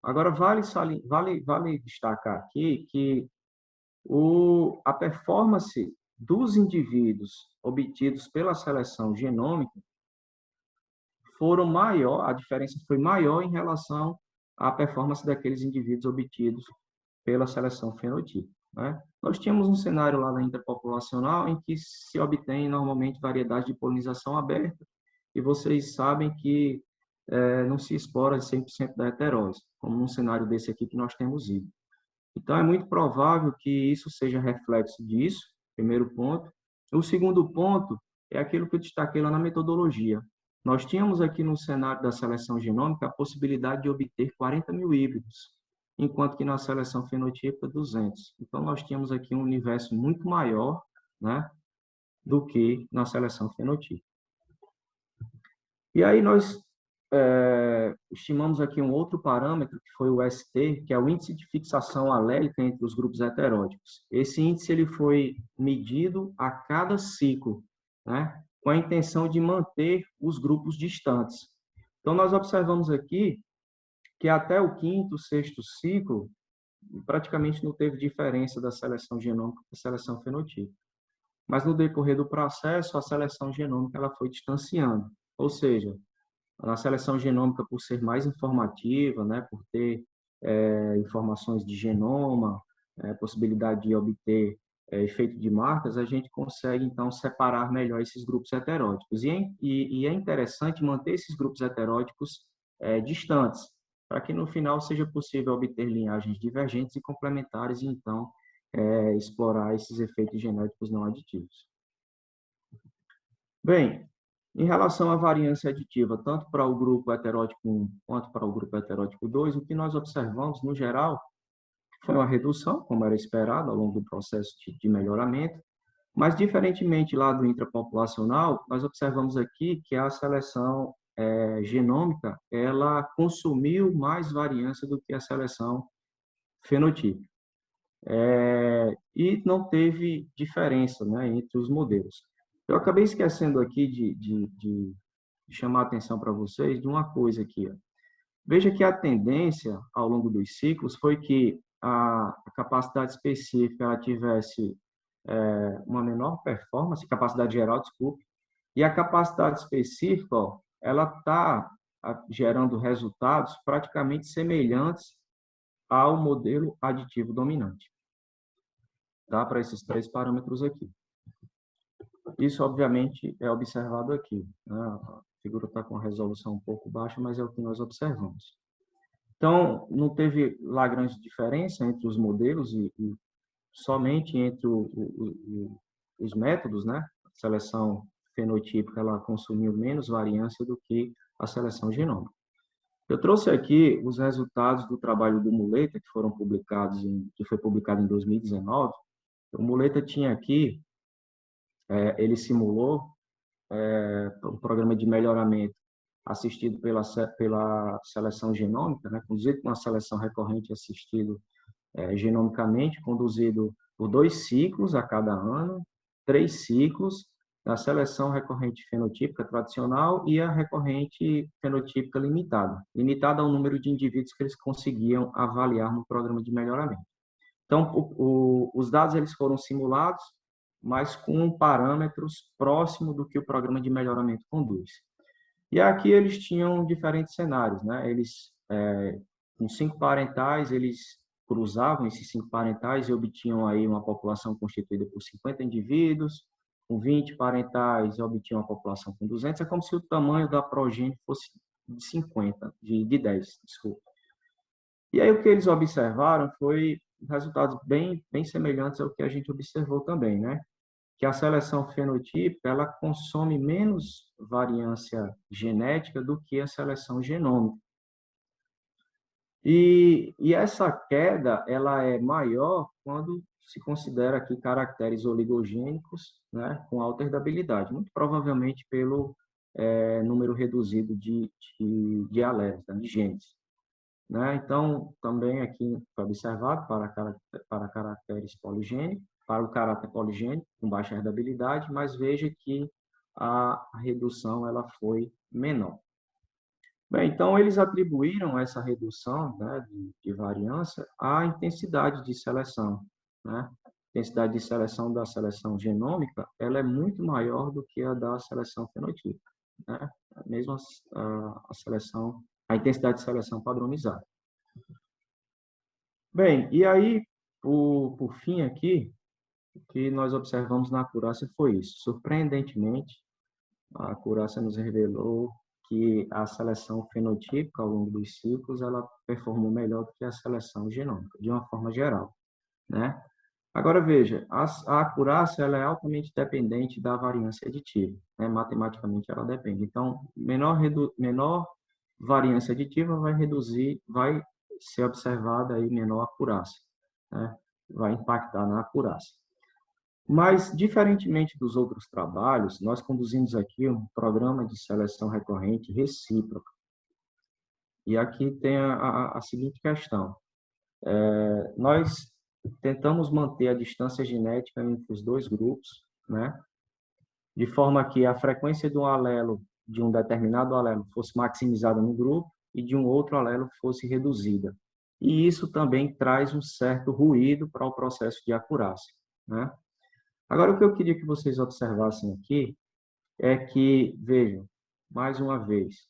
Agora, vale destacar aqui que a performance dos indivíduos obtidos pela seleção genômica a diferença foi maior em relação à performance daqueles indivíduos obtidos pela seleção fenotípica, né? Nós tínhamos um cenário lá na interpopulacional em que se obtém normalmente variedade de polinização aberta, e vocês sabem que não se explora 100% da heterose, como num cenário desse aqui que nós temos ido. Então, é muito provável que isso seja reflexo disso, primeiro ponto. O segundo ponto é aquilo que eu destaquei lá na metodologia. Nós tínhamos aqui no cenário da seleção genômica a possibilidade de obter 40.000 híbridos, enquanto que na seleção fenotípica, 200. Então, nós tínhamos aqui um universo muito maior, né, do que na seleção fenotípica. E aí nós estimamos aqui um outro parâmetro, que foi o ST, que é o índice de fixação alélica entre os grupos heteródicos. Esse índice ele foi medido a cada ciclo, né, com a intenção de manter os grupos distantes. Então, nós observamos aqui que até o quinto, sexto ciclo, praticamente não teve diferença da seleção genômica para a seleção fenotípica. Mas no decorrer do processo, a seleção genômica ela foi distanciando. Ou seja, na seleção genômica, por ser mais informativa, né, por ter informações de genoma, possibilidade de obter efeito de marcas, a gente consegue, então, separar melhor esses grupos heteródicos. E é interessante manter esses grupos heteródicos distantes, para que no final seja possível obter linhagens divergentes e complementares e, então, explorar esses efeitos genéticos não aditivos. Bem, em relação à variância aditiva, tanto para o grupo heterótipo 1 quanto para o grupo heterótipo 2, o que nós observamos, no geral, foi uma redução, como era esperado, ao longo do processo de melhoramento, mas, diferentemente lá do intrapopulacional, nós observamos aqui que a seleção genômica, ela consumiu mais variância do que a seleção fenotípica. E não teve diferença, né, entre os modelos. Eu acabei esquecendo aqui de chamar a atenção para vocês de uma coisa aqui. Ó. Veja que a tendência ao longo dos ciclos foi que a capacidade específica ela tivesse uma menor performance, capacidade geral, desculpe, e a capacidade específica, ó, ela está gerando resultados praticamente semelhantes ao modelo aditivo dominante. Tá? Para esses três parâmetros aqui. Isso, obviamente, é observado aqui. Né? A figura está com a resolução um pouco baixa, mas é o que nós observamos. Então, não teve lá grande diferença entre os modelos e somente entre os métodos, né? A seleção fenotípica ela consumiu menos variância do que a seleção genômica. Eu trouxe aqui os resultados do trabalho do Muleta, que foi publicado em 2019. O Muleta tinha aqui, ele simulou um programa de melhoramento assistido pela seleção genômica, né, conduzido com uma seleção recorrente assistido genomicamente, conduzido por 2 ciclos a cada ano, 3 ciclos, a seleção recorrente fenotípica tradicional e a recorrente fenotípica limitada. Limitada ao número de indivíduos que eles conseguiam avaliar no programa de melhoramento. Então, os dados eles foram simulados, mas com parâmetros próximos do que o programa de melhoramento conduz. E aqui eles tinham diferentes cenários, né? Eles, com 5 parentais, eles cruzavam esses 5 parentais e obtinham aí uma população constituída por 50 indivíduos, com 20 parentais obtinham uma população com 200, é como se o tamanho da progênie fosse de 50, de 10, desculpa. E aí o que eles observaram foi resultados bem semelhantes ao que a gente observou também, né? Que a seleção fenotípica, ela consome menos variância genética do que a seleção genômica. E essa queda, ela é maior quando se considera aqui caracteres oligogênicos, né, com alta herdabilidade, muito provavelmente pelo número reduzido de alelos, né, de genes. Né? Então, também aqui foi observado para caracteres poligênicos, para o caráter poligênico, com baixa herdabilidade, mas veja que a redução ela foi menor. Bem, então, eles atribuíram essa redução, né, de variância à intensidade de seleção. Né? A intensidade de seleção da seleção genômica ela é muito maior do que a da seleção fenotípica. Né? Mesmo a intensidade de seleção padronizada. Bem, e aí, por fim aqui, o que nós observamos na acurácia foi isso. Surpreendentemente, a acurácia nos revelou que a seleção fenotípica ao longo dos ciclos, ela performou melhor do que a seleção genômica, de uma forma geral, né? Agora, veja, a acurácia ela é altamente dependente da variância aditiva, né? Matematicamente ela depende. Então, menor variância aditiva vai ser observada aí menor acurácia, né? Vai impactar na acurácia. Mas, diferentemente dos outros trabalhos, nós conduzimos aqui um programa de seleção recorrente recíproca. E aqui tem a seguinte questão. Nós tentamos manter a distância genética entre os dois grupos, né? De forma que a frequência de um alelo, de um determinado alelo, fosse maximizada no grupo e de um outro alelo fosse reduzida. E isso também traz um certo ruído para o processo de acurácia, né? Agora, o que eu queria que vocês observassem aqui é que, vejam, mais uma vez,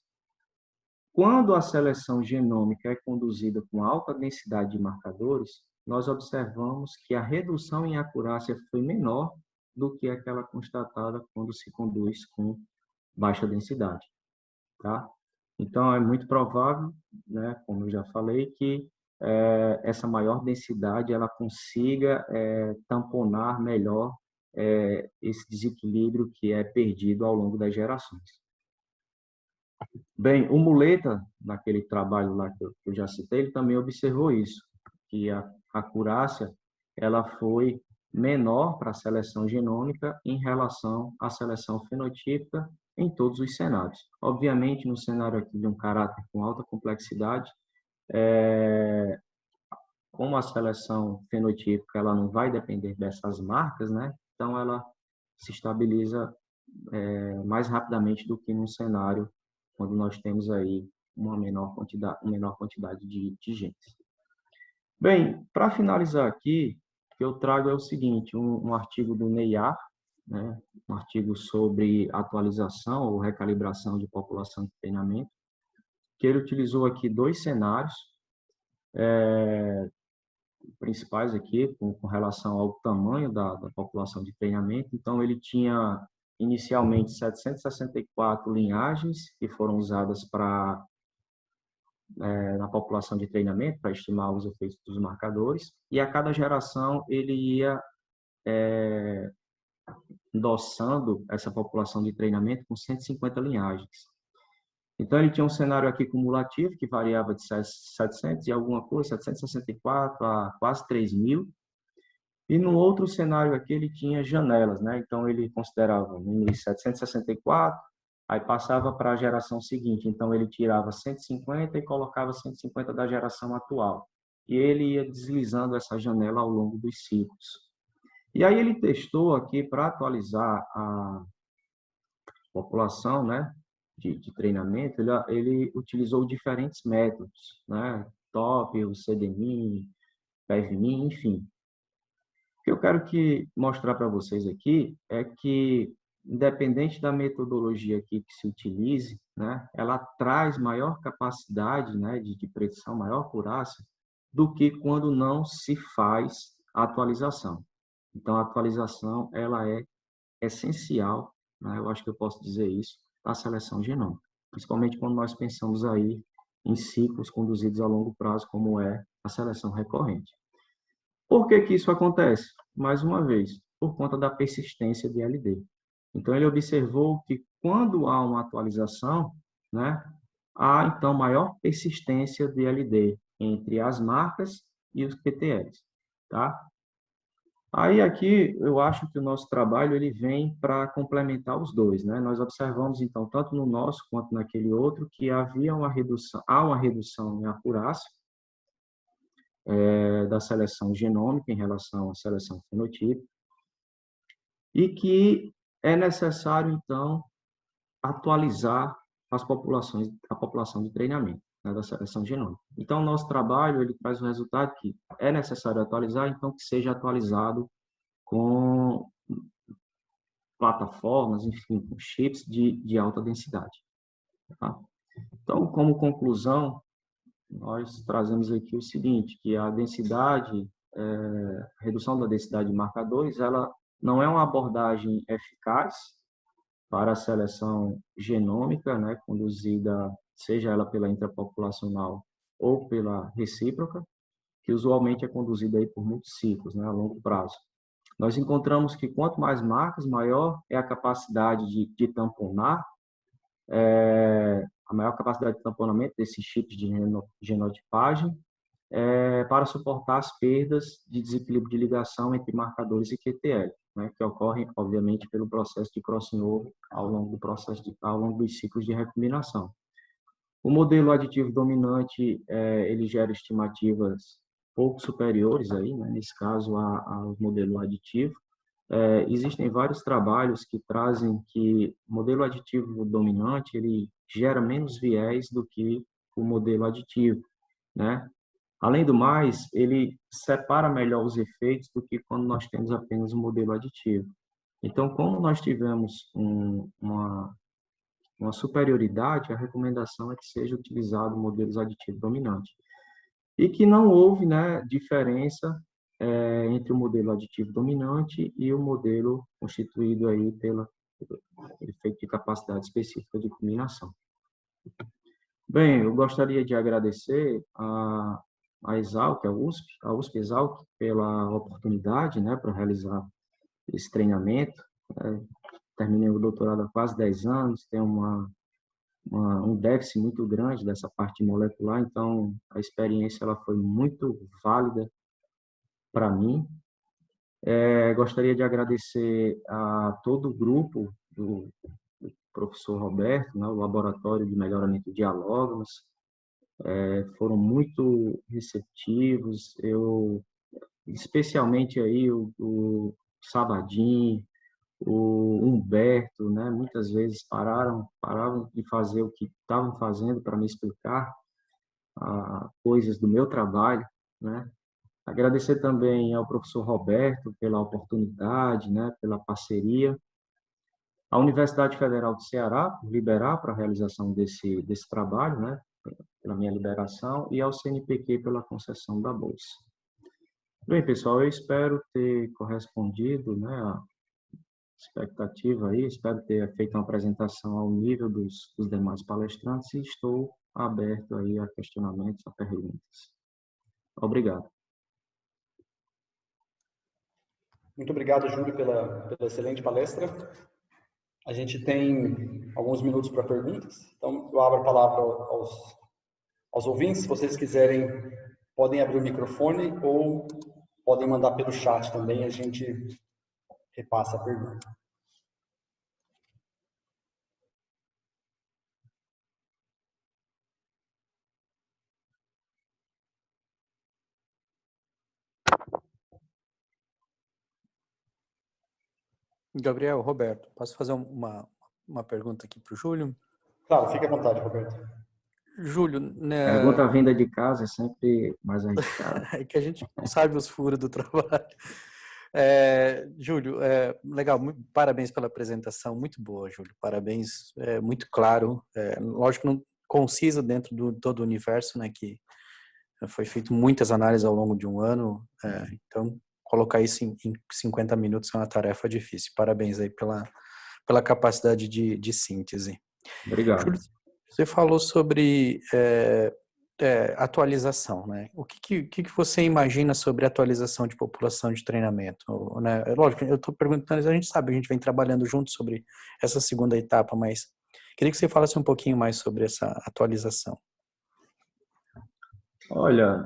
quando a seleção genômica é conduzida com alta densidade de marcadores, nós observamos que a redução em acurácia foi menor do que aquela constatada quando se conduz com baixa densidade, tá? Então, é muito provável, né, como eu já falei, que essa maior densidade ela consiga tamponar melhor esse desequilíbrio que é perdido ao longo das gerações. Bem, o Muleta, naquele trabalho lá que eu já citei, ele também observou isso, que a acurácia ela foi menor para a seleção genômica em relação à seleção fenotípica em todos os cenários. Obviamente, no cenário aqui de um caráter com alta complexidade, como a seleção fenotípica ela não vai depender dessas marcas, né? Então ela se estabiliza mais rapidamente do que num cenário quando nós temos aí uma menor quantidade de genes. Bem, para finalizar aqui, o que eu trago é o seguinte, um artigo do NEIAR, né? Um artigo sobre atualização ou recalibração de população de treinamento, que ele utilizou aqui 2 cenários principais aqui com relação ao tamanho da população de treinamento. Então, ele tinha inicialmente 764 linhagens que foram usadas na população de treinamento para estimar os efeitos dos marcadores, e a cada geração ele ia endossando essa população de treinamento com 150 linhagens. Então, ele tinha um cenário aqui cumulativo, que variava de 700 e alguma coisa, 764 a quase 3.000. E no outro cenário aqui, ele tinha janelas, né? Então, ele considerava em 764, aí passava para a geração seguinte. Então, ele tirava 150 e colocava 150 da geração atual. E ele ia deslizando essa janela ao longo dos ciclos. E aí, ele testou aqui, para atualizar população, né, de treinamento, ele utilizou diferentes métodos, né, TOP, o CDMI, PEVMI, enfim. O que eu quero mostrar para vocês aqui é que, independente da metodologia aqui que se utilize, né, ela traz maior capacidade, né, de predição, maior acurácia, do que quando não se faz a atualização. Então, a atualização ela é essencial, né, eu acho que eu posso dizer isso, na seleção genômica, principalmente quando nós pensamos aí em ciclos conduzidos a longo prazo, como é a seleção recorrente. Por que que isso acontece? Mais uma vez, por conta da persistência de LD. Então, ele observou que quando há uma atualização, né, há, então, maior persistência de LD entre as marcas e os PTLs, tá? Aí, aqui, eu acho que o nosso trabalho ele vem para complementar os dois, né? Nós observamos, então, tanto no nosso quanto naquele outro, que há uma redução em acurácia, da seleção genômica em relação à seleção fenotípica, e que é necessário, então, atualizar a população de treinamento, né, da seleção genômica. Então, o nosso trabalho ele traz o resultado que é necessário atualizar, então, que seja atualizado com plataformas, enfim, com chips de alta densidade. Tá? Então, como conclusão, nós trazemos aqui o seguinte, que a densidade, redução da densidade de marcadores, ela não é uma abordagem eficaz para a seleção genômica, né, conduzida, seja ela pela intrapopulacional ou pela recíproca, que usualmente é conduzida aí por muitos ciclos, né, a longo prazo. Nós encontramos que quanto mais marcas, maior é a capacidade de tamponar, a maior capacidade de tamponamento desses chips de genotipagem, para suportar as perdas de desequilíbrio de ligação entre marcadores e QTL, né, que ocorrem, obviamente, pelo processo de crossing over ao longo dos ciclos de recombinação. O modelo aditivo dominante, ele gera estimativas pouco superiores, aí, né, nesse caso, ao modelo aditivo. Existem vários trabalhos que trazem que o modelo aditivo dominante ele gera menos viés do que o modelo aditivo, né? Além do mais, ele separa melhor os efeitos do que quando nós temos apenas um modelo aditivo. Então, como nós tivemos uma superioridade, a recomendação é que seja utilizado modelos aditivos dominantes. E que não houve, né, diferença entre o modelo aditivo dominante e o modelo constituído aí pelo efeito de capacidade específica de combinação. Bem, eu gostaria de agradecer a Exalc, a USP Exalc, pela oportunidade, né, para realizar esse treinamento. Terminei o doutorado há quase 10 anos, tenho um déficit muito grande dessa parte molecular, então a experiência ela foi muito válida para mim. Gostaria de agradecer a todo o grupo do professor Roberto, né, o Laboratório de Melhoramento de Dialogmas, foram muito receptivos, especialmente aí o Sabadim, o Humberto, né, muitas vezes paravam de fazer o que estavam fazendo para me explicar coisas do meu trabalho, né. Agradecer também ao professor Roberto pela oportunidade, né, pela parceria, à Universidade Federal do Ceará por liberar para a realização desse trabalho, né, pela minha liberação, e ao CNPq pela concessão da bolsa. Bem, pessoal, eu espero ter correspondido, né, à expectativa aí, espero ter feito uma apresentação ao nível dos demais palestrantes e estou aberto aí a questionamentos, a perguntas. Obrigado. Muito obrigado, Júlio, pela excelente palestra. A gente tem alguns minutos para perguntas, então eu abro a palavra aos ouvintes. Se vocês quiserem, podem abrir o microfone ou podem mandar pelo chat também, a gente repassa a pergunta. Gabriel, Roberto, posso fazer uma uma pergunta aqui para o Júlio. Claro, fique à vontade, Roberto. Júlio, né, Pergunta vinda de casa é sempre mais arriscada. é que a gente sabe os furos do trabalho. Júlio, legal, parabéns pela apresentação, muito boa, Júlio, parabéns, muito claro, lógico, não conciso dentro do todo o universo, né, que foi feito muitas análises ao longo de um ano, então colocar isso em 50 minutos é uma tarefa difícil, parabéns aí pela capacidade de síntese. Obrigado. Júlio, você falou sobre atualização, né? O que você imagina sobre atualização de população de treinamento, né? Lógico, eu estou perguntando, a gente sabe, a gente vem trabalhando junto sobre essa segunda etapa, mas queria que você falasse um pouquinho mais sobre essa atualização. Olha,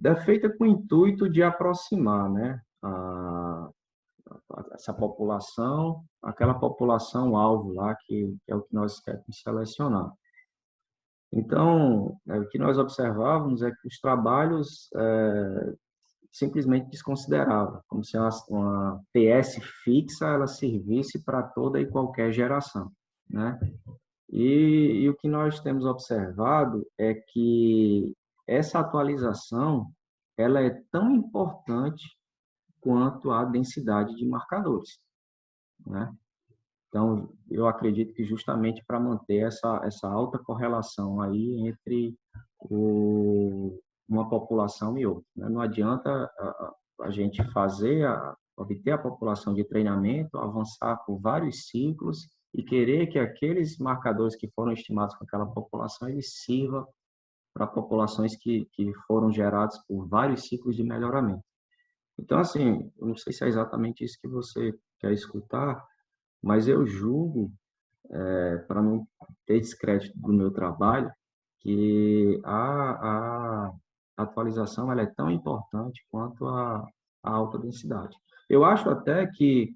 é feita com o intuito de aproximar, né, essa população, aquela população alvo lá, que é o que nós queremos selecionar. Então, o que nós observávamos é que os trabalhos simplesmente desconsideravam, como se uma PS fixa ela servisse para toda e qualquer geração, né? E o que nós temos observado é que essa atualização ela é tão importante quanto a densidade de marcadores, né? Então, eu acredito que justamente para manter essa alta correlação aí entre uma população e outra, né? Não adianta a gente obter a população de treinamento, avançar por vários ciclos e querer que aqueles marcadores que foram estimados com aquela população, eles sirvam para populações que foram geradas por vários ciclos de melhoramento. Então, assim, eu não sei se é exatamente isso que você quer escutar, mas eu julgo, para não ter descrédito do meu trabalho, que a atualização ela é tão importante quanto a alta densidade. Eu acho até que,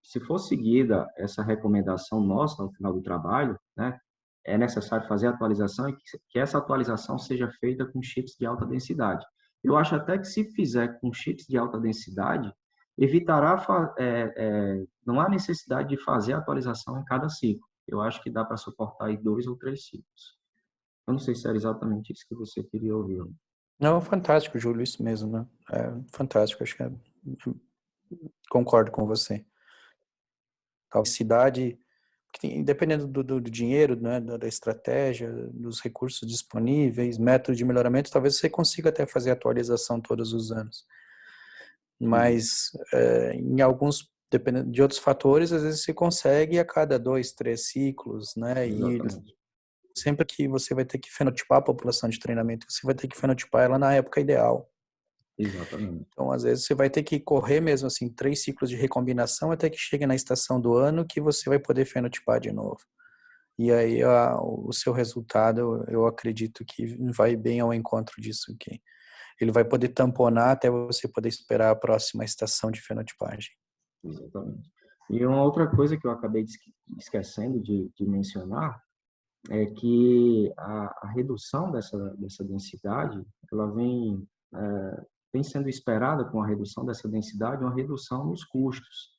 se for seguida essa recomendação nossa ao final do trabalho, né, é necessário fazer a atualização e que essa atualização seja feita com chips de alta densidade. Eu acho até que se fizer com chips de alta densidade, evitará, não há necessidade de fazer a atualização em cada ciclo. Eu acho que dá para suportar aí 2 ou 3 ciclos. Eu não sei se era exatamente isso que você queria ouvir. Não, fantástico, Júlio, isso mesmo, né? Fantástico, acho que concordo com você. Talvez cidade, dependendo do dinheiro, né, da estratégia, dos recursos disponíveis, método de melhoramento, talvez você consiga até fazer atualização todos os anos. Mas em alguns, dependendo de outros fatores, às vezes você consegue a cada 2, 3 ciclos, né? Exatamente. E sempre que você vai ter que fenotipar a população de treinamento, você vai ter que fenotipar ela na época ideal. Exatamente. Então, às vezes, você vai ter que correr mesmo assim 3 ciclos de recombinação até que chegue na estação do ano que você vai poder fenotipar de novo. E aí o seu resultado, eu acredito que vai bem ao encontro disso, que ele vai poder tamponar até você poder esperar a próxima estação de fenotipagem. Exatamente. E uma outra coisa que eu acabei esquecendo de mencionar é que a redução dessa densidade, ela vem sendo esperada com a redução dessa densidade, uma redução nos custos.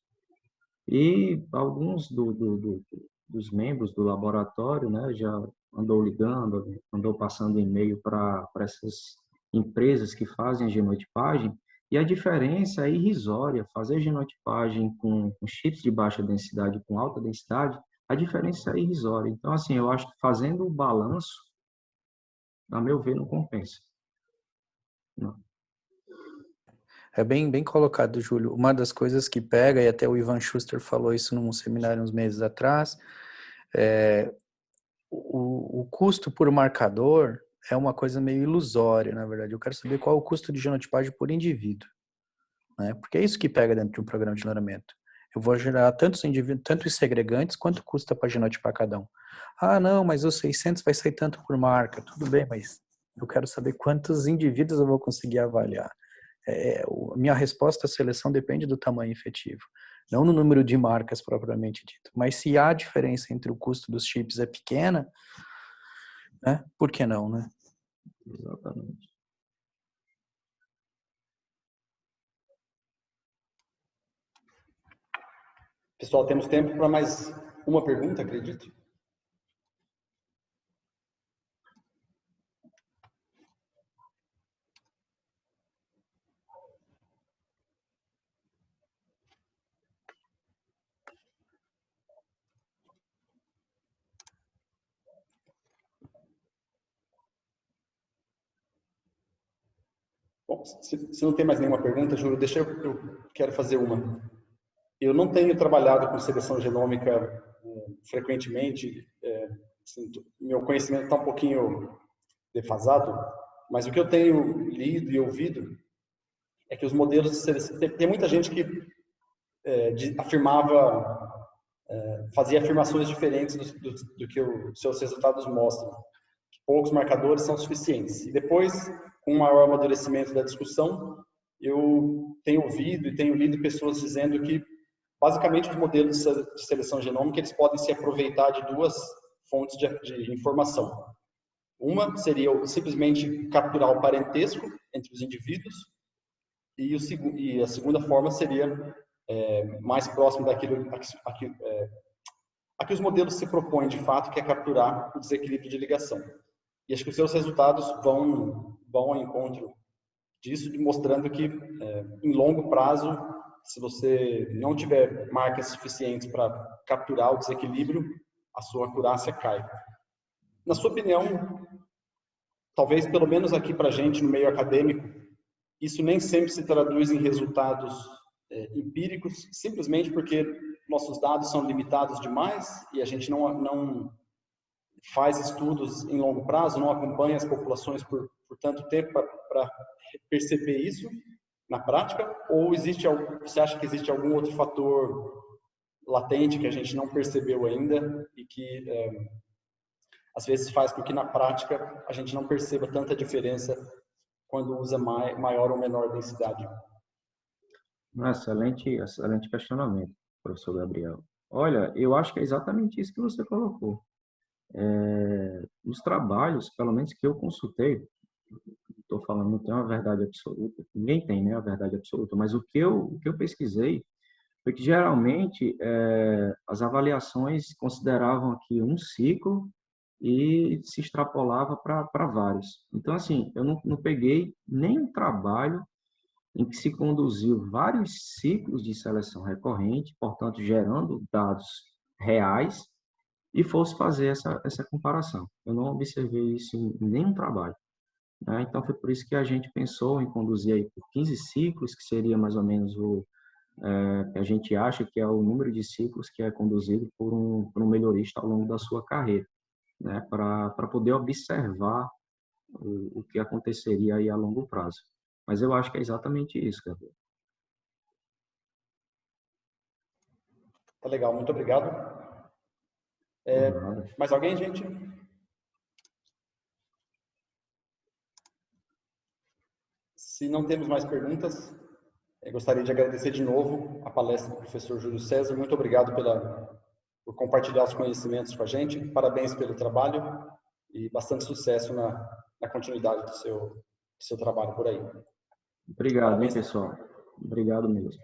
E alguns dos membros do laboratório, né, já andou ligando, andou passando e-mail para essas empresas que fazem genotipagem, e a diferença é irrisória. Fazer genotipagem com chips de baixa densidade e com alta densidade, a diferença é irrisória. Então, assim, eu acho que fazendo o balanço, a meu ver, não compensa. Não. É bem colocado, Júlio. Uma das coisas que pega, e até o Ivan Schuster falou isso num seminário uns meses atrás, o custo por marcador é uma coisa meio ilusória, na verdade. Eu quero saber qual é o custo de genotipagem por indivíduo, né? Porque é isso que pega dentro de um programa de melhoramento. Eu vou gerar tantos segregantes, quanto custa para genotipar cada um? Ah, não, mas os 600 vai sair tanto por marca. Tudo bem, mas eu quero saber quantos indivíduos eu vou conseguir avaliar. Minha resposta à seleção depende do tamanho efetivo, não no número de marcas propriamente dito. Mas se há diferença entre o custo dos chips é pequena, né, por que não, né? Exatamente. Pessoal, temos tempo para mais uma pergunta, acredito. Bom, se não tem mais nenhuma pergunta, Júlio, eu quero fazer uma. Eu não tenho trabalhado com seleção genômica frequentemente, assim, meu conhecimento está um pouquinho defasado, mas o que eu tenho lido e ouvido é que os modelos de seleção... Tem muita gente que fazia afirmações diferentes do que os seus resultados mostram. Que poucos marcadores são suficientes. E depois, com um maior amadurecimento da discussão, eu tenho ouvido e tenho lido pessoas dizendo que, basicamente, os modelos de seleção genômica eles podem se aproveitar de duas fontes de informação. Uma seria simplesmente capturar o parentesco entre os indivíduos e a segunda forma seria mais próximo daquilo a que os modelos se propõem de fato, que é capturar o desequilíbrio de ligação. E acho que os seus resultados vão ao encontro disso, mostrando que em longo prazo, se você não tiver marcas suficientes para capturar o desequilíbrio, a sua acurácia cai. Na sua opinião, talvez pelo menos aqui para a gente no meio acadêmico, isso nem sempre se traduz em resultados empíricos, simplesmente porque nossos dados são limitados demais e a gente não faz estudos em longo prazo, não acompanha as populações por tanto tempo para perceber isso na prática, ou você acha que existe algum outro fator latente que a gente não percebeu ainda e que às vezes faz com que na prática a gente não perceba tanta diferença quando usa maior ou menor densidade? Excelente questionamento, professor Gabriel. Olha, eu acho que é exatamente isso que você colocou. Os trabalhos, pelo menos que eu consultei, estou falando, não tem uma verdade absoluta, ninguém tem, né, a verdade absoluta, mas o que eu pesquisei foi que geralmente as avaliações consideravam aqui um ciclo e se extrapolava para vários. Então, assim, eu não peguei nenhum trabalho em que se conduziu vários ciclos de seleção recorrente, portanto, gerando dados reais, e fosse fazer essa comparação. Eu não observei isso em nenhum trabalho, né? Então, foi por isso que a gente pensou em conduzir aí por 15 ciclos, que seria mais ou menos que a gente acha que é o número de ciclos que é conduzido por um melhorista ao longo da sua carreira, né? Para poder observar o que aconteceria aí a longo prazo. Mas eu acho que é exatamente isso, Gabriel. Tá legal, muito obrigado. Mais alguém, gente? Se não temos mais perguntas, eu gostaria de agradecer de novo a palestra do professor Júlio César. Muito obrigado por compartilhar os conhecimentos com a gente. Parabéns pelo trabalho e bastante sucesso na continuidade do seu trabalho por aí. Obrigado, pessoal. Obrigado mesmo.